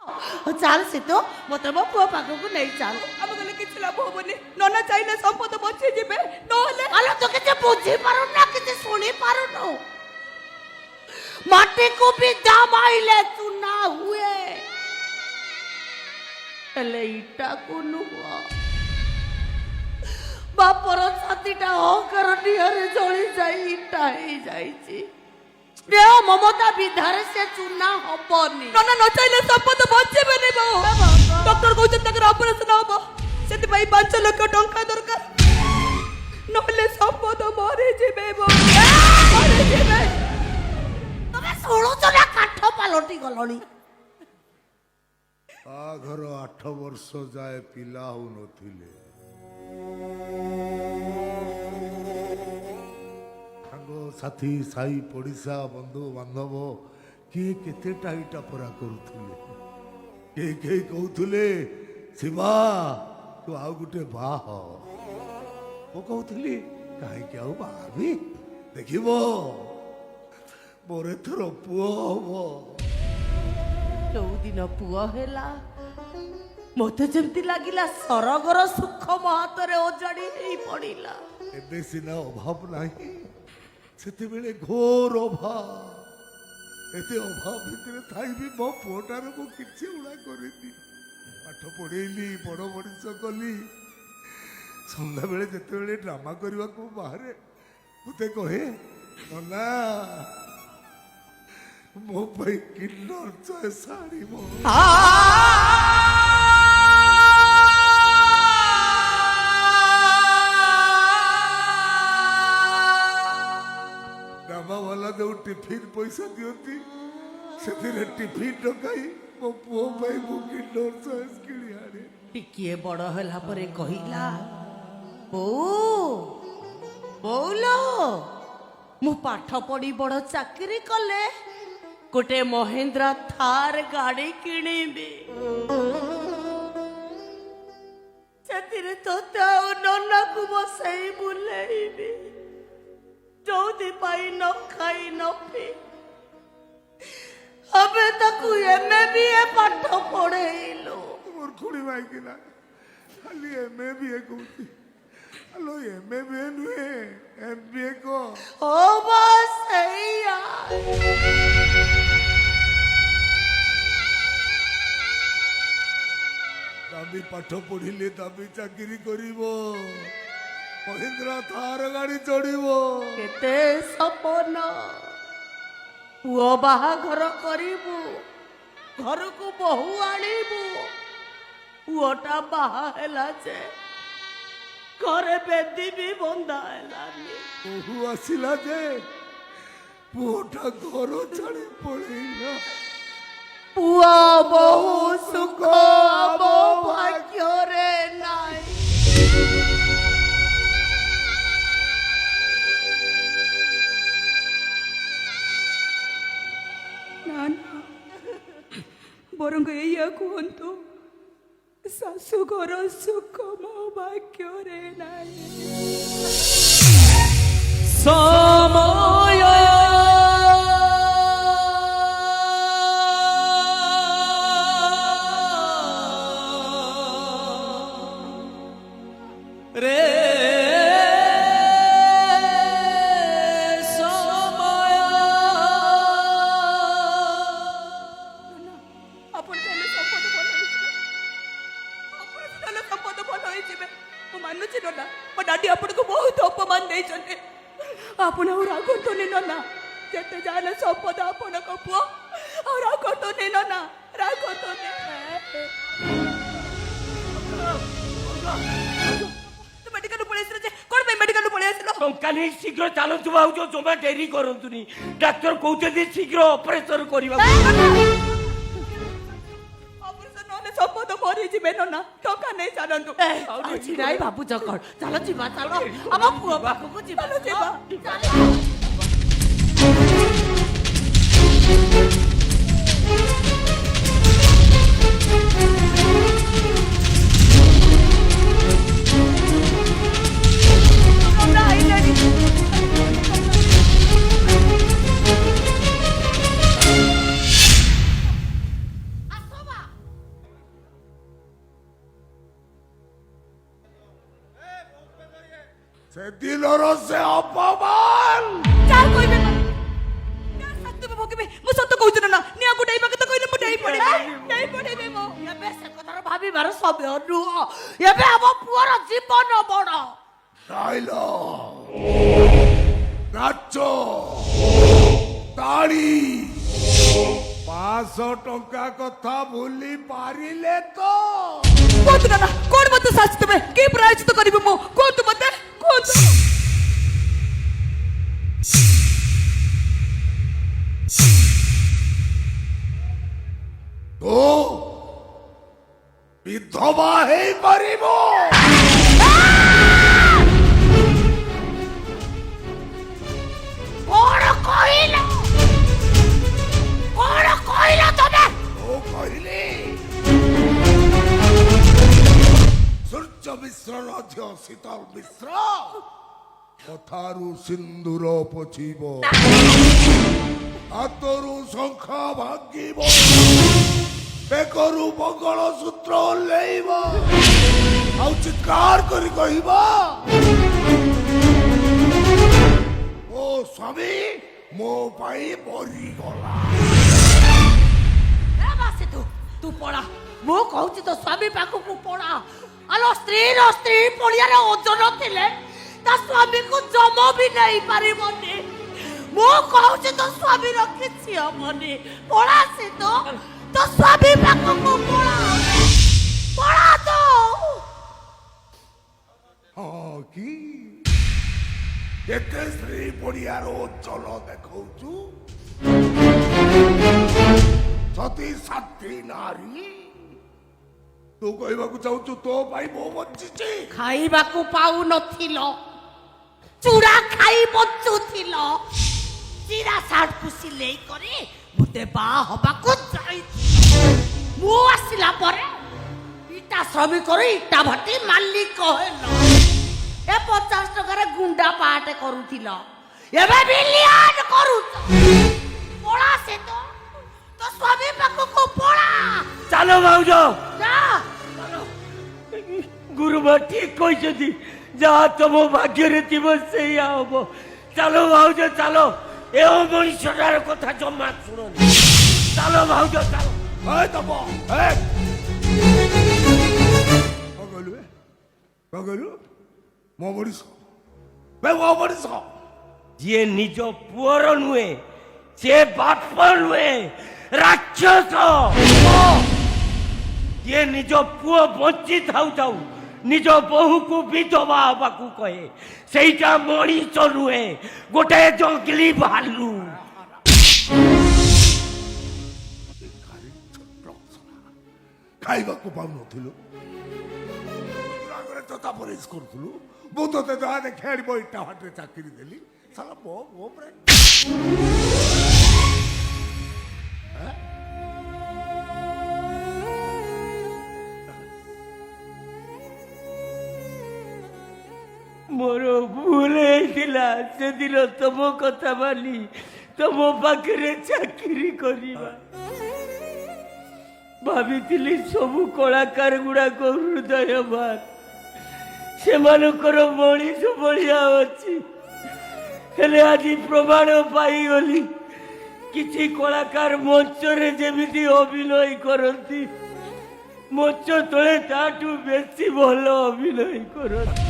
ଚାଲ ସେ ତ ମତେ ମୋ ପୁଅ ପାଖକୁ ନେଇ ଚାଲ। ଆମେ ଗଲେ କିଛି ଲାଭ ହବନି। ନନା ଚାହିଁଲେ ସମ୍ପଦ ବଞ୍ଚି ଯିବେ, ନହେଲେ ଆଲୋ ତୁ କିଛି ବୁଝି ପାରୁନୁ ନା କିଛି ଶୁଣି ପାରୁନୁ। ମାଟିକୁ ବିଧା ମାଇଲେ ଚୁନା ହୁଏ, ହେଲେ ଇଟାକୁ ନୁହଁ। ବାପର ଛାତିଟା ଅହଙ୍କାର ନିଆଁରେ ଜଳି ଯାଇ ଇଟା ହେଇଯାଇଛି। ସ୍ନେହ ମମତା ବିଧାରେ ସେ ଚୁନା ହବନି। ନନା ନ ଚାହିଁଲେ ସମ୍ପଦ ବଞ୍ଚିବେନି। ଡକ୍ଟର କହୁଛନ୍ତି ତାଙ୍କର ଅପରେସନ ହବ, ସେଥିପାଇଁ 5 ଲକ୍ଷ ଟଙ୍କା ଦରକାର, ନହେଲେ ସମ୍ପଦ ମରିଯିବେ। ମରିଯିବେ। ତମେ ଶୁଣୁଛ ନା କାଠ ପାଲଟି ଗଲଣି। ବାହାଘର 8 ବର୍ଷ ଯାଏ ପିଲା ହଉନଥିଲେ। ସାଥୀ ସାଇ ପଡ଼ିଶା ବନ୍ଧୁ ବାନ୍ଧବ କିଏ କେତେଟା ଇଟା ପରା କରୁଥିଲେ। କେହି କହୁଥିଲେ ଶିବା ତୁ ଆଉ ଗୋଟେ ବାହା ହ। ମୁଁ କହୁଥିଲି କାହିଁକି ଆଉ ବାହାବି, ଦେଖିବ ମୋର ଏଥର ପୁଅ ହବ। ଯୋଉଦିନ ପୁଅ ହେଲା ମତେ ଯେମିତି ଲାଗିଲା ସରଗର ସୁଖ ମୋ ହାତରେ ଓଜାଡି ହେଇ ପଡିଲା। ଏବେ ସିନା ଅଭାବ ନାହିଁ, ସେତେବେଳେ ଘୋର ଅଭାବ। ଏତେ ଅଭାବ ଭିତରେ ଥାଇ ବି ମୋ ପୁଅଟାର ମୁଁ କିଛି ଉଣା କରିନି। ପାଠ ପଢେଇଲି, ବଡ଼ ମଣିଷ କଲି। ସନ୍ଧ୍ୟାବେଳେ ଯେତେବେଳେ ଡ୍ରାମା କରିବାକୁ ବାହାରେ ମତେ କହେ ନନା ମୋ ପାଇଁ କିନ୍ନର ଚଏସ୍ ଆଣିବ। ଡ୍ରାମା ବାଲା ଯୋଉ ଟିଫିନ ପଇସା ଦିଅନ୍ତି ସେଥିରେ ଟିଫିନ ଟଙ୍କାଇ ମୋ ପୁଅ ପାଇଁ ମୁଁ କିନ୍ନର ଚଏସ୍ କିଣି ଆଣେ। ଟିକିଏ ବଡ ହେଲା ପରେ କହିଲା, ବୋଉ ବୋଉଲୋ ମୁଁ ପାଠ ପଢି ବଡ ଚାକିରି କଲେ ଗୋଟେ ମହେନ୍ଦ୍ରା ଥାର ଗାଡି କିଣିବି, ସେଥିରେ ତୋତେ ଆଉ ନନାକୁ ବସେଇ ବୁଲେଇବି। ଯୋଉଥିପାଇଁ ନ ଖାଇ ନ ପିଇ ଏବେ ତାକୁ MBA ପାଠ ପଢେଇଲୁ। ମୋର ଖୁଡି ମାଇକିନା ଖାଲି MBA କହୁଛି। ହ୍ୟାଲୋ MBA ନୁହେଁ MBA କହ। ଓ ବାସ୍ ସେଇଆ। ଦାମୀ ପାଠ ପଢିଲେ ଦାମୀ ଚାକିରି କରିବ, ମହିନ୍ଦ୍ରା ଥାର ଗାଡି ଚଢିବ। କେତେ ସପନ। ପୁଅ ବାହାଘର କରିବୁ, ଘରକୁ ବୋହୂ ଆଣିବୁ। ପୁଅଟା ବାହା ହେଲା ଯେ ଘରେ ବେଦି ବି ବନ୍ଧା ହେଲାନି। ବୋହୂ ଆସିଲା ଯେ ପୁଅଟା ଘର ଛାଡି ପଳେଇଲା। ପୁଅ ବୋହୂ ସୁଖ ମୋ ଭାଗ୍ୟରେ ନାହିଁ। ବରଂ ଏଇଆ କୁହନ୍ତୁ, ଶାଶୁଘର ସୁଖ ମୋ ଭାଗ୍ୟରେ ନାହିଁ। ସମୟ ରେ ଆପଣ ଚାହିଁଲେ ସମ୍ପଦ ଭଲ ହେଇଯିବେ, ଆପଣ ଚାହିଁଲେ ସମ୍ପଦ ଭଲ ହେଇଯିବେ। ମୁଁ ମାନୁଛି ନନା, ମୋ ଡାଡି ଆପଣଙ୍କୁ ବହୁତ ଅପମାନ ଦେଇଛନ୍ତି। ଆପଣ ଆଉ ରାଗନ୍ତୁନି ନନା, ଯେତେ ଯାହେଲେ ସମ୍ପଦ ଆପଣଙ୍କ ପୁଅ। ଆଉ ରାଗନ୍ତୁନି ନନା, ରାଗନ୍ତୁନି। ମେଡିକାଲ ପଳେଇ ଆସିଲ ଯେ କଣ ପାଇଁ ମେଡିକାଲ ପଳେଇ ଆସିଲ? ଟଙ୍କା ନେଇ ଶୀଘ୍ର ଚାଲନ୍ତୁ ଭାଉଜ, ଜମା ଡେରି କରନ୍ତୁନି। ଡାକ୍ତର କହୁଛନ୍ତି ଶୀଘ୍ର ଅପରେସନ କରିବାକୁ। ଅପରେସନ ନହେଲେ ସମ୍ପଦ ମରିଯିବେ ନନା, ଟଙ୍କା ନେଇ ଚାଲନ୍ତୁ। ନାଇଁ ଭାବୁଛ କଣ? ଚାଲ ଯିବା, ଚାଲ ଆମ ପୁଅ ପାଖକୁ ଯିବା। ଯିବା। ସେଦିନର ସେ ଅପମାନ ଚାଲ କହିବେ ନା ସତ୍ୟ ଭୋଗିବେ ମୁଁ ସତ କହୁଛି ନା ନିଆଁ ଗୁଡାଇବା କଥା କହିଲେ ମୁଁ ଡେଇ ପଡିବି ମୁଁ ଏବେ ସେ କଥାର ଭାବିବାର ସମୟ ନୁହଁ। ଏବେ ଆମ ପୁଅର ଜୀବନ ବଡ। ଡାଇଲଗ ନାଚ ତାଳି 500 ଟଙ୍କା କଥା ଭୁଲି ପାରିଲେ ତ କୁହନ୍ତୁ ନା କଣ ମତେ ଶାସ୍ତି ଦେବେ କି ପ୍ରାୟଶ୍ଚିତ କରିବି ମୁଁ କୁହନ୍ତୁ ମତେ କୁହନ୍ତୁ ତୁ ବିଧବା ହେଇପାରିବ। କଣ କହିଲ? କଣ କହିଲ ତମେ? ମୁଁ କହିଲି ସୂର୍ଯ୍ୟ ମିଶ୍ର ନଧ୍ୟ ଶୀତଳ ମିଶ୍ର କଥାରୁ ସିନ୍ଦୁର ପଛିବ ହାତରୁ ଶଙ୍ଖ ଭାଙ୍ଗିବ ବେକରୁ ମଙ୍ଗଳସୂତ୍ର ଓହ୍ଲେଇବ ଆଉ ଚିତ୍କାର କରି କହିବ ମୋ ସ୍ୱାମୀ ମୋ ପାଇଁ ମରିଗଲା। ଏ ବାସି ତୁ ପଳା। ମୁଁ କହୁଛି ତ ସ୍ୱାମୀ ପାଖକୁ ପଳା। ଆଲୋ ସ୍ତ୍ରୀର ସ୍ତ୍ରୀ ପଡ଼ିଆରେ ଓଜନ ଥିଲେ ତା ସ୍ୱାମୀକୁ ଜମ ବି ନେଇ ପାରିବନି। ମୁଁ କହୁଛି ତ ସ୍ୱାମୀର କିଛି ହବନି। ପଳା ସେ ତ ସ୍ୱାମୀ ପାଖକୁ ପଳା। ପଳା ତ। ହଁ କି କେତେ ସ୍ତ୍ରୀ ପଡ଼ିଆର ଓଜନ ଦେଖଉଛୁ ସତୀ ସାଧ୍ୱୀ ନାରୀ ତୁ କହିବାକୁ ଚାହୁଁଛୁ ତୋ ପାଇଁ ମୁଁ ବଞ୍ଚିଛି। ଖାଇବାକୁ ପାଉନଥିଲ ଚୁଡ଼ା ଖାଇ ବଞ୍ଚୁଥିଲ ଚିରା ସାର୍ଟକୁ ସିଲେଇ କରି ମୋତେ ବାହା ହବାକୁ ଯାଇଥିଲ। ମୁଁ ଆସିଲା ପରେ ଇଟା ଶ୍ରମିକରୁ ଇଟା ଭଟି ମାଲିକ ହେଲ। ଏ 50 ଟଙ୍କାରେ ଗୁଣ୍ଡା ପାହାଟେ କରୁଥିଲ ଏବେ ବିଲିୟନ କରୁଛ। ପଳା ସେ ତ ସ୍ୱାମୀ ପାଖକୁ ପଳା। ଚାଲ ଭାଉଜ ଯା। ଗୁରୁମା ଠିକ କହିଛନ୍ତି ଯାହା ତମ ଭାଗ୍ୟରେ ଥିବ ସେଇଆ ହବ। ଚାଲ ଭାଉଜ ଚାଲ ଏ ମଣିଷଟାର କଥା ଜମା ଶୁଣନି। ଚାଲ ଭାଉଜ ଚାଲ। ତମ କଣ କହିଲୁ ମୋ ମଣିଷ ମୋ ମଣିଷ ଯିଏ ନିଜ ପୁଅର ନୁହେଁ ସେ ବାପ ନୁହେଁ ରାକ୍ଷସ। ଯିଏ ନିଜ ପୁଅ ବଞ୍ଚି ଥାଉ ଥାଉ ନିଜ ବୋହୂକୁ ବିଧବା ହବାକୁ କହେ ସେଇଟା ମଣିଷ ନୁହେଁ ଗୋଟେ ଜଙ୍ଗଲି ଭାଲୁ। ଖାଇବାକୁ ପାଉନଥିଲୁ ତୋତା ପରିଶ କରୁଥିଲୁ ମୁଁ ତୋତେ ଯାହା ଦେଖେ ଆଣିବ ଇଟା ହାଟରେ ଚାକିରି ଦେଲି ସାଲା ମୋ ଉପରେ ମୋର ଭୁଲ ହେଇଥିଲା ସେଦିନ ତମ କଥା ମାନି ତମ ପାଖରେ ଚାକିରି କରିବା। ଭାବିଥିଲି ସବୁ କଳାକାର ଗୁଡାକ ହୃଦୟବାନ ସେମାନଙ୍କର ମଣିଷ ଭଳିଆ ଅଛି। ହେଲେ ଆଜି ପ୍ରମାଣ ପାଇଗଲି କିଛି କଳାକାର ମଞ୍ଚରେ ଯେମିତି ଅଭିନୟ କରନ୍ତି ମଞ୍ଚ ତଳେ ତାଠୁ ବେଶୀ ଭଲ ଅଭିନୟ କରନ୍ତି।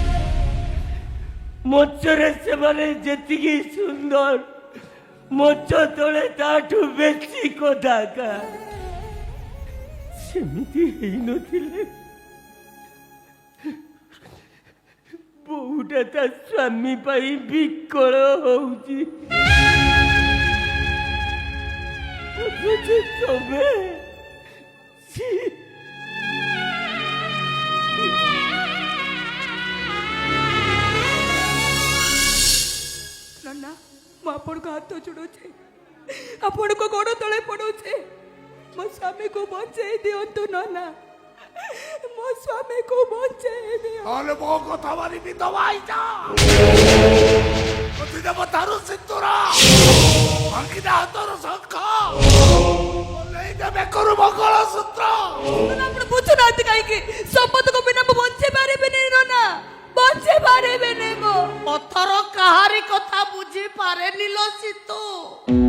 ମଞ୍ଚରେ ସେମାନେ ଯେତିକି ସୁନ୍ଦର ମଞ୍ଚ ତଳେ ତାଠୁ ବେଶୀ କଦାକାର। ସେମିତି ହେଇନଥିଲେ ବୋହୁଟା ତା ସ୍ୱାମୀ ପାଇଁ ବିକଳ ହଉଛି। ତମେ ନା ମୁଁ ଆପଣଙ୍କ ହାତ ଯୋଡୁଛି ଆପଣଙ୍କ ଗୋଡ ତଳେ ପଡୁଛି ମୋ ସ୍ୱାମୀକୁ ବଞ୍ଚେଇ ଦିଅନ୍ତୁ ନନା ମୋ ସ୍ୱାମୀକୁ ବଞ୍ଚେଇ ଦିଅ। ନହେଲେ ମୋ କଥା ମାନି ବିଧବା ହେଇଯା ଦେବ ତାରୁ ସିନ୍ଦୁର ଭାଙ୍ଗିନା ହାତର ଶଙ୍ଖ ବେକରୁ ମଙ୍ଗଳସୂତ୍ର। ଆପଣ ବୁଝୁନାହାନ୍ତି କାହିଁକି ସମ୍ପଦକୁ ବିନା ମୁଁ ବଞ୍ଚେଇ ପାରିବିନି ନନା ବଞ୍ଚେଇ ପାରିବିନି ମୁଁ। ପଥର କାହାରି କଥା ବୁଝି ପାରେନି ଲୋ ସୀତୁ।